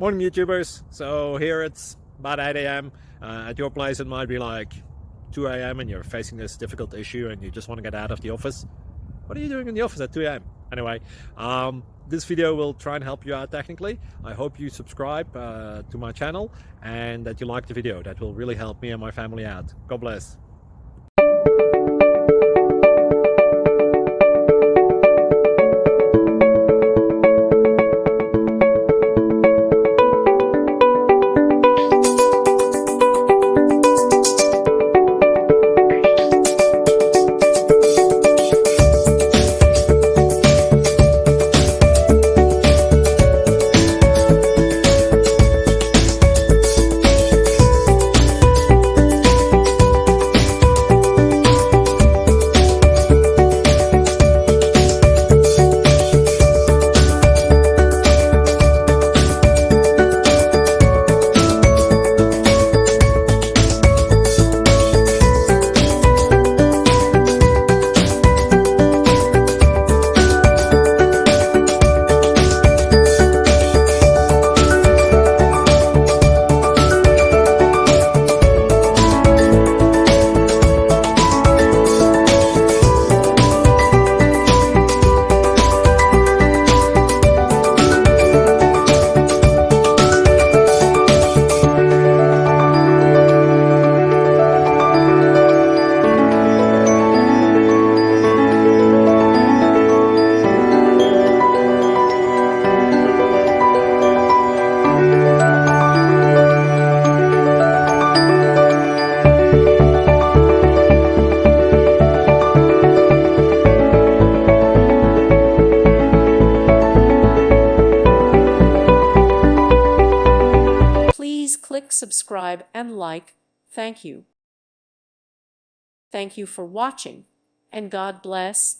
Morning YouTubers. So here it's about 8 a.m. At your place it might be like 2 a.m. and you're facing this difficult issue and you just want to get out of the office. What are you doing in the office at 2 a.m.? Anyway, this video will try and help you out technically. I hope you subscribe to my channel and that you like the video. That will really help me and my family out. God bless. Please click subscribe and like. Thank you. Thank you for watching, and God bless.